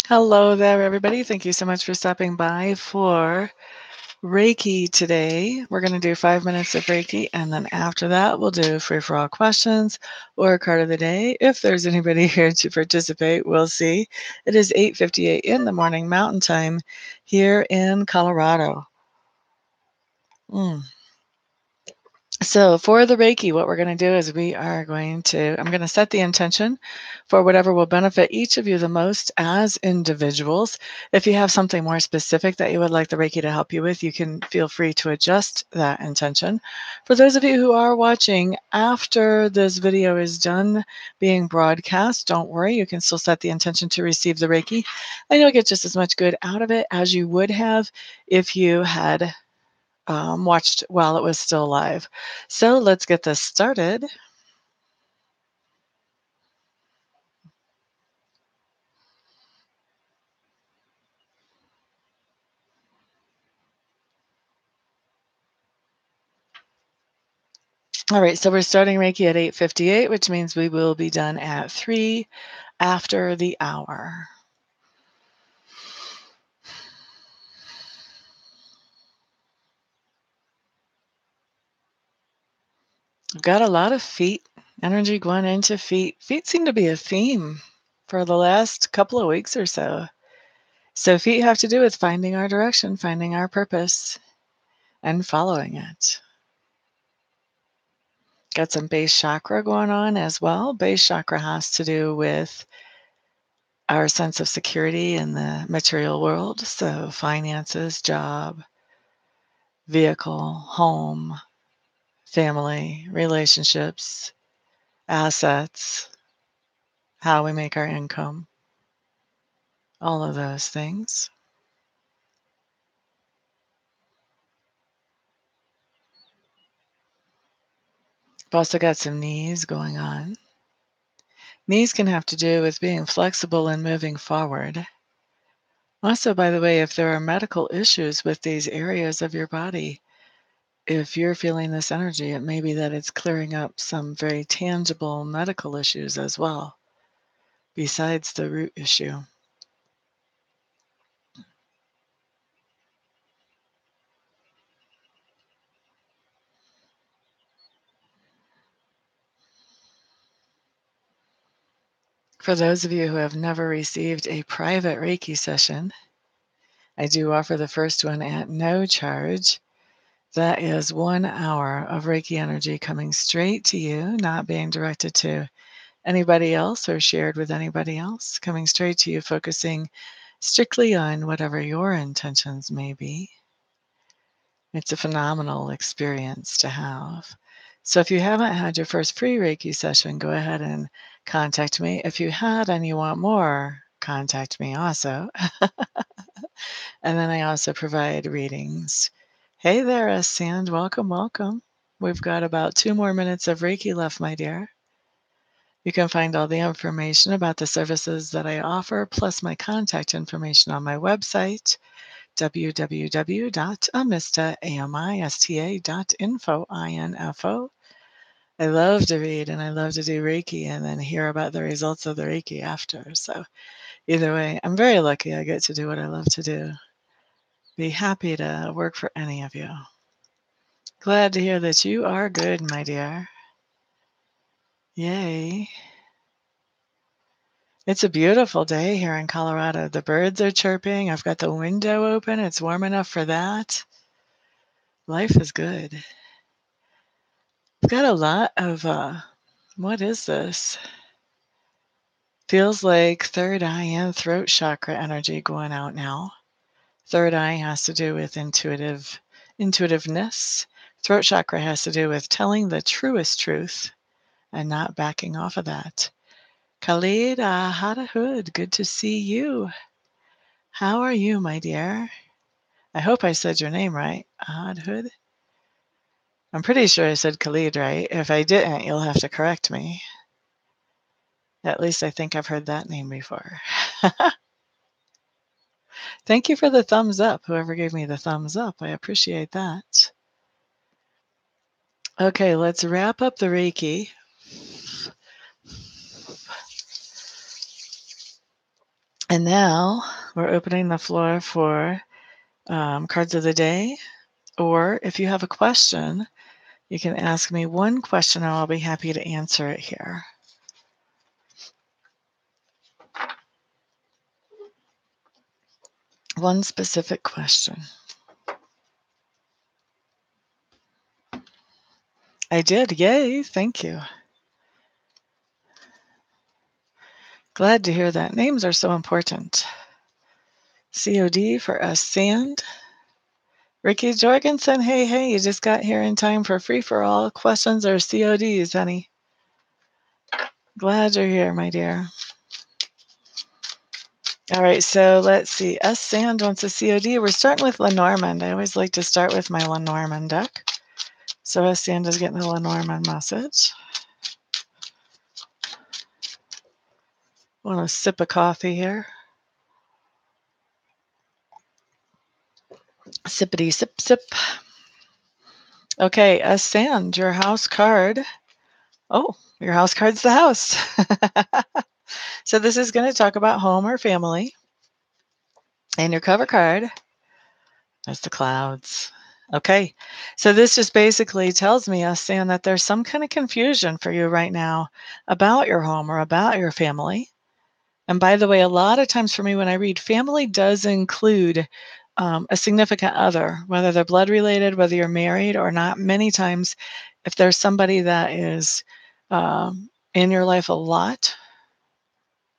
Hello there, everybody. Thank you so much for stopping by for Reiki today. We're going to do 5 minutes of Reiki, and then after that, we'll do free for all questions or card of the day. If there's anybody here to participate, we'll see. It is 8:58 in the morning Mountain Time here in Colorado. Mm. So for the Reiki, what we're going to do is I'm going to set the intention for whatever will benefit each of you the most as individuals. If you have something more specific that you would like the Reiki to help you with, you can feel free to adjust that intention. For those of you who are watching after this video is done being broadcast, don't worry, you can still set the intention to receive the Reiki, and you'll get just as much good out of it as you would have if you had watched while it was still live. So let's get this started. All right, so we're starting Reiki at 8:58, which means we will be done at 3 after the hour. I've got a lot of feet energy going into feet. Feet seem to be a theme for the last couple of weeks or so. So feet have to do with finding our direction, finding our purpose, and following it. Got some base chakra going on as well. Base chakra has to do with our sense of security in the material world. So finances, job, vehicle, home, family, relationships, assets, how we make our income, all of those things. I've also got some knees going on. Knees can have to do with being flexible and moving forward. Also, by the way, if there are medical issues with these areas of your body, if you're feeling this energy, it may be that it's clearing up some very tangible medical issues as well, besides the root issue. For those of you who have never received a private Reiki session, I do offer the first one at no charge. That is 1 hour of Reiki energy coming straight to you, not being directed to anybody else or shared with anybody else, coming straight to you, focusing strictly on whatever your intentions may be. It's a phenomenal experience to have. So if you haven't had your first free Reiki session, go ahead and contact me. If you had and you want more, contact me also. And then I also provide readings. Hey there, Sand. Welcome, welcome. We've got about 2 more minutes of Reiki left, my dear. You can find all the information about the services that I offer, plus my contact information on my website, www.amista.info. I love to read and I love to do Reiki and then hear about the results of the Reiki after. So either way, I'm very lucky I get to do what I love to do. Be happy to work for any of you. Glad to hear that you are good, my dear. Yay. It's a beautiful day here in Colorado. The birds are chirping. I've got the window open. It's warm enough for that. Life is good. I've got a lot of, what is this? Feels like third eye and throat chakra energy going out now. Third eye has to do with intuitiveness. Throat chakra has to do with telling the truest truth and not backing off of that. Khalid Hadahud, good to see you. How are you, my dear? I hope I said your name right. Hadhud? I'm pretty sure I said Khalid right. If I didn't, you'll have to correct me. At least I think I've heard that name before. Thank you for the thumbs up, whoever gave me the thumbs up. I appreciate that. Okay, let's wrap up the Reiki. And now we're opening the floor for cards of the day. Or if you have a question, you can ask me one question and I'll be happy to answer it here. One specific question. I did. Yay. Thank you. Glad to hear that. Names are so important. COD for us, Sand. Ricky Jorgensen, hey, you just got here in time for free-for-all questions or CODs, honey. Glad you're here, my dear. All right, so let's see. S. Sand wants a COD. We're starting with Lenormand. I always like to start with my Lenormand deck. So S. Sand is getting a Lenormand message. Want a sip of coffee here. Sippity sip sip. Okay, S. Sand, your house card. Oh, your house card's the house. So this is going to talk about home or family. And your cover card is the clouds. Okay, so this just basically tells me, Sand, that there's some kind of confusion for you right now about your home or about your family. And by the way, a lot of times for me when I read, family does include a significant other, whether they're blood related, whether you're married or not. Many times, if there's somebody that is in your life a lot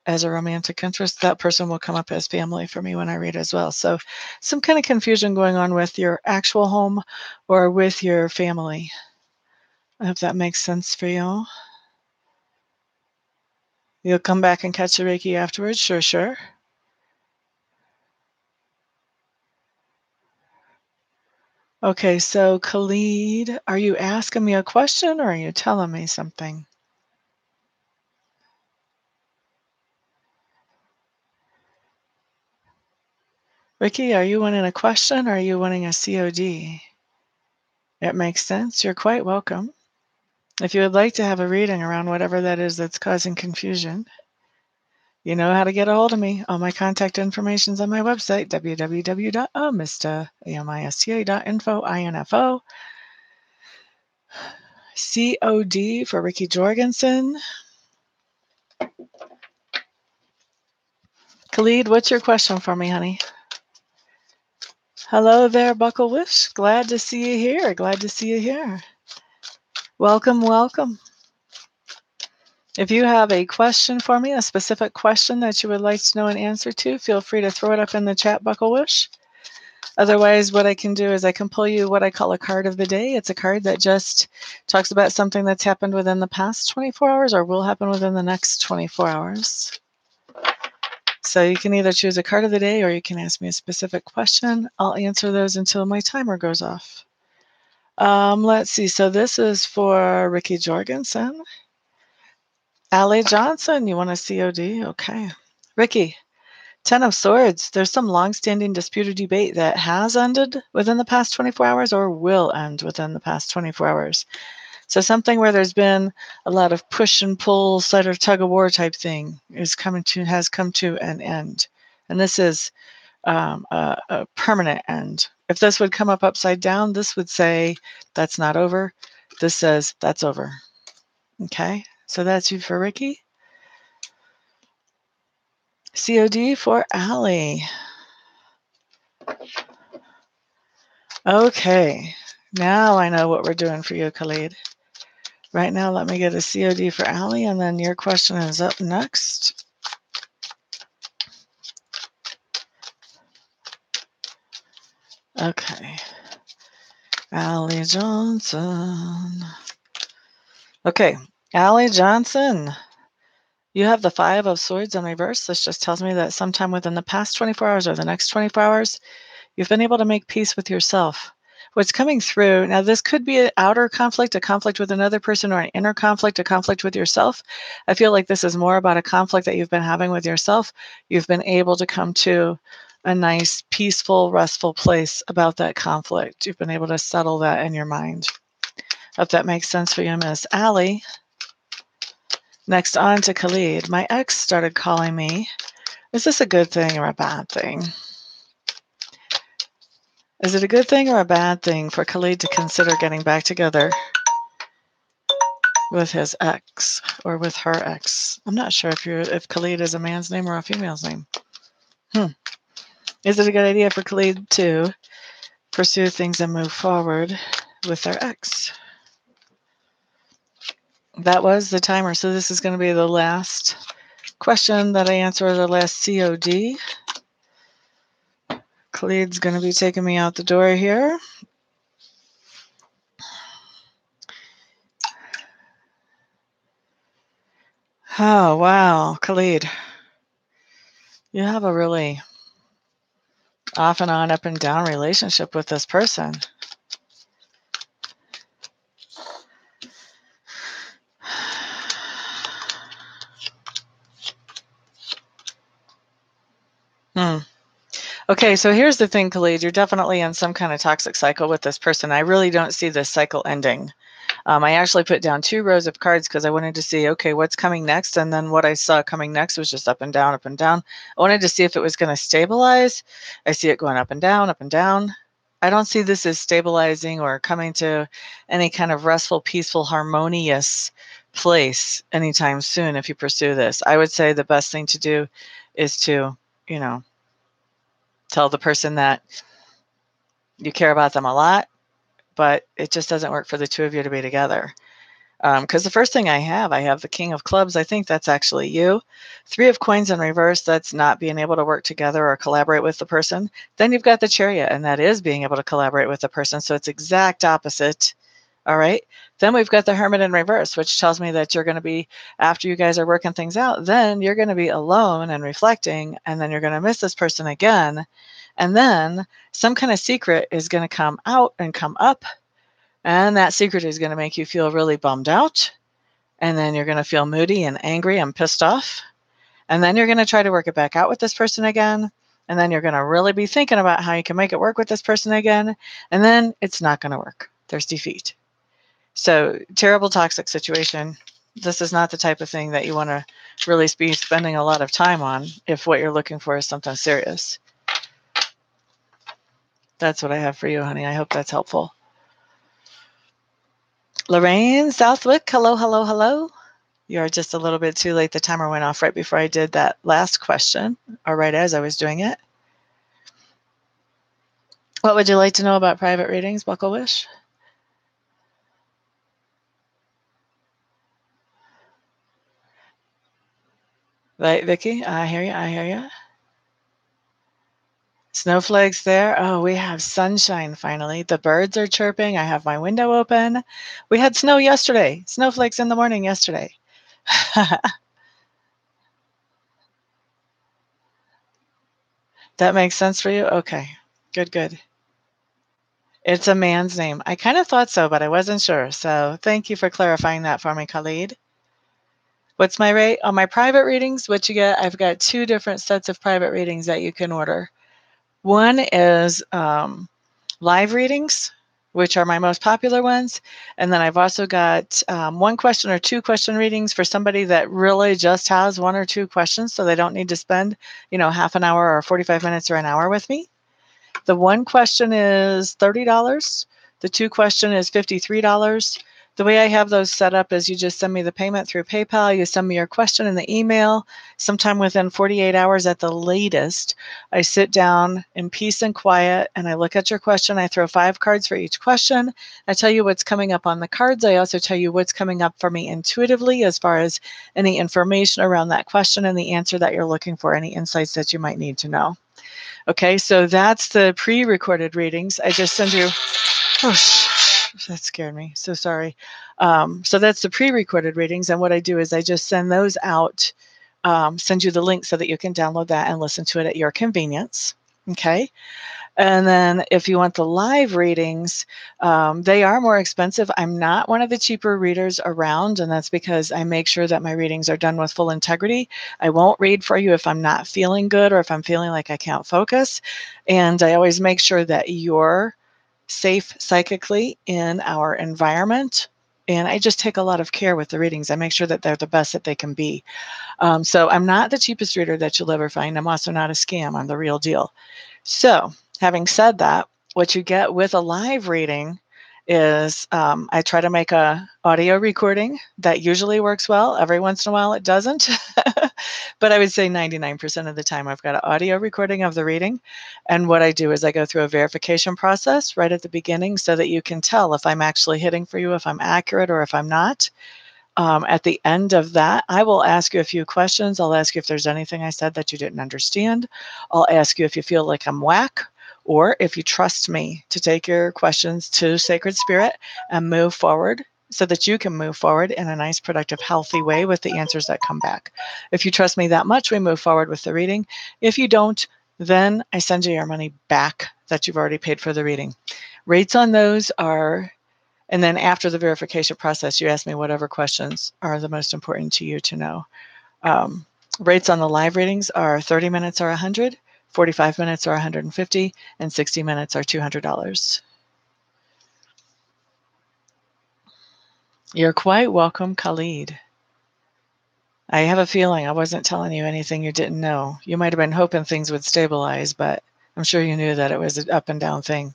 as a romantic interest, that person will come up as family for me when I read as well. So some kind of confusion going on with your actual home or with your family. I hope that makes sense for you. You'll come back and catch the Reiki afterwards? Sure. Okay, so Khalid, are you asking me a question or are you telling me something? Ricky, are you wanting a question or are you wanting a COD? It makes sense. You're quite welcome. If you would like to have a reading around whatever that is that's causing confusion, you know how to get a hold of me. All my contact information is on my website, www.amista.info. COD for Ricky Jorgensen. Khalid, what's your question for me, honey? Hello there, Bucklewish. Glad to see you here. Welcome. If you have a question for me, a specific question that you would like to know an answer to, feel free to throw it up in the chat, Bucklewish. Otherwise, what I can do is I can pull you what I call a card of the day. It's a card that just talks about something that's happened within the past 24 hours or will happen within the next 24 hours. So you can either choose a card of the day or you can ask me a specific question. I'll answer those until my timer goes off. Let's see. So this is for Ricky Jorgensen. Allie Johnson, you want a COD? Okay. Ricky, 10 of Swords. There's some long-standing dispute or debate that has ended within the past 24 hours or will end within the past 24 hours. So something where there's been a lot of push and pull, sort of tug of war type thing has come to an end. And this is a permanent end. If this would come up upside down, this would say that's not over. This says that's over. Okay, so that's you for Ricky. COD for Allie. Okay, now I know what we're doing for you, Khalid. Right now, let me get a COD for Allie, and then your question is up next. Okay. Allie Johnson. Okay, Allie Johnson. You have the 5 of Swords in reverse. This just tells me that sometime within the past 24 hours or the next 24 hours, you've been able to make peace with yourself. What's coming through, now this could be an outer conflict, a conflict with another person, or an inner conflict, a conflict with yourself. I feel like this is more about a conflict that you've been having with yourself. You've been able to come to a nice, peaceful, restful place about that conflict. You've been able to settle that in your mind. Hope that makes sense for you, Miss Allie. Next on to Khalid. My ex started calling me Is this a good thing or a bad thing? Is it a good thing or a bad thing for Khalid to consider getting back together with his ex or with her ex? I'm not sure if Khalid is a man's name or a female's name. Is it a good idea for Khalid to pursue things and move forward with their ex? That was the timer, so this is going to be the last question that I answer, the last COD. Khalid's going to be taking me out the door here. Oh, wow, Khalid. You have a really off and on, up and down relationship with this person. Okay, so here's the thing, Khalid. You're definitely in some kind of toxic cycle with this person. I really don't see this cycle ending. I actually put down 2 rows of cards because I wanted to see, okay, what's coming next? And then what I saw coming next was just up and down, up and down. I wanted to see if it was going to stabilize. I see it going up and down, up and down. I don't see this as stabilizing or coming to any kind of restful, peaceful, harmonious place anytime soon if you pursue this. I would say the best thing to do is to, tell the person that you care about them a lot, but it just doesn't work for the two of you to be together. Because the first thing I have the King of Clubs. I think that's actually you. 3 of Coins in reverse, that's not being able to work together or collaborate with the person. Then you've got the Chariot, and that is being able to collaborate with the person. So it's exact opposite. All right. Then we've got the Hermit in reverse, which tells me that you're going to be, after you guys are working things out, then you're going to be alone and reflecting, and then you're going to miss this person again. And then some kind of secret is going to come out and come up. And that secret is going to make you feel really bummed out. And then you're going to feel moody and angry and pissed off. And then you're going to try to work it back out with this person again. And then you're going to really be thinking about how you can make it work with this person again. And then it's not going to work. There's defeat. So, terrible toxic situation. This is not the type of thing that you want to really be spending a lot of time on if what you're looking for is something serious. That's what I have for you, honey. I hope that's helpful. Lorraine Southwick, hello, hello, hello. You're just a little bit too late. The timer went off right before I did that last question, or right as I was doing it. What would you like to know about private readings, Buckle Wish? Right, Vicki? I hear you. I hear you. Snowflakes there. Oh, we have sunshine finally. The birds are chirping. I have my window open. We had snow yesterday. Snowflakes in the morning yesterday. That makes sense for you? Okay. Good, good. It's a man's name. I kind of thought so, but I wasn't sure. So thank you for clarifying that for me, Khalid. What's my rate? On my private readings, what you get, I've got 2 different sets of private readings that you can order. One is live readings, which are my most popular ones. And then I've also got 1 question or 2 question readings for somebody that really just has 1 or 2 questions, so they don't need to spend, half an hour or 45 minutes or an hour with me. The 1 question is $30. The 2 question is $53. The way I have those set up is you just send me the payment through PayPal. You send me your question in the email. Sometime within 48 hours at the latest, I sit down in peace and quiet and I look at your question. I throw 5 cards for each question. I tell you what's coming up on the cards. I also tell you what's coming up for me intuitively as far as any information around that question and the answer that you're looking for, any insights that you might need to know. Okay, so that's the pre-recorded readings. I just send you, that scared me, so sorry. So that's the pre-recorded readings, and what I do is I just send those out, send you the link so that you can download that and listen to it at your convenience. Okay, and then if you want the live readings, they are more expensive. I'm not one of the cheaper readers around, and that's because I make sure that my readings are done with full integrity. I won't read for you if I'm not feeling good or if I'm feeling like I can't focus. And I always make sure that you're safe psychically in our environment. And I just take a lot of care with the readings. I make sure that they're the best that they can be. So I'm not the cheapest reader that you'll ever find. I'm also not a scam. I'm the real deal. So having said that, what you get with a live reading is I try to make a audio recording that usually works well. Every once in a while it doesn't. But I would say 99% of the time I've got an audio recording of the reading. And what I do is I go through a verification process right at the beginning so that you can tell if I'm actually hitting for you, if I'm accurate, or if I'm not. At the end of that, I will ask you a few questions. I'll ask you if there's anything I said that you didn't understand. I'll ask you if you feel like I'm whack, or if you trust me to take your questions to Sacred Spirit and move forward so that you can move forward in a nice, productive, healthy way with the answers that come back. If you trust me that much, we move forward with the reading. If you don't, then I send you your money back that you've already paid for the reading. Rates on those are, and then after the verification process, you ask me whatever questions are the most important to you to know. Um, Rates on the live readings are 30 minutes are 100, 45 minutes are 150, and 60 minutes are $200. You're quite welcome, Khalid. I have a feeling I wasn't telling you anything you didn't know. You might have been hoping things would stabilize, but I'm sure you knew that it was an up and down thing.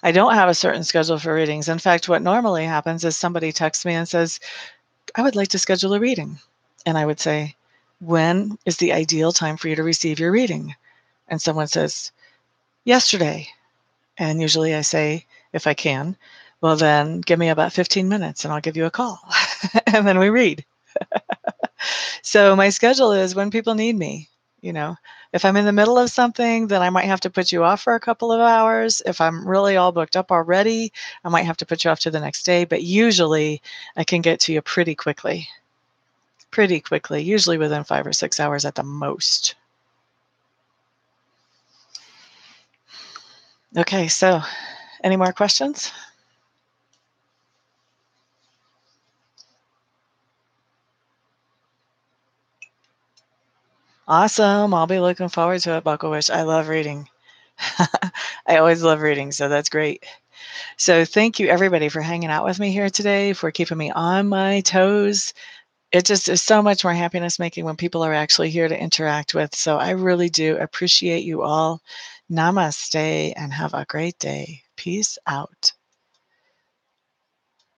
I don't have a certain schedule for readings. In fact, what normally happens is somebody texts me and says, I would like to schedule a reading. And I would say, when is the ideal time for you to receive your reading? And someone says, yesterday. And usually I say, if I can, well, then give me about 15 minutes and I'll give you a call. And then we read. So my schedule is when people need me. You know, if I'm in the middle of something, then I might have to put you off for a couple of hours. If I'm really all booked up already, I might have to put you off to the next day. But usually I can get to you pretty quickly, usually within 5 or 6 hours at the most. Okay, so any more questions? Awesome. I'll be looking forward to it, Buckle Wish. I love reading. I always love reading, so that's great. So thank you everybody for hanging out with me here today, for keeping me on my toes. It just is so much more happiness making when people are actually here to interact with. So I really do appreciate you all. Namaste and have a great day. Peace out.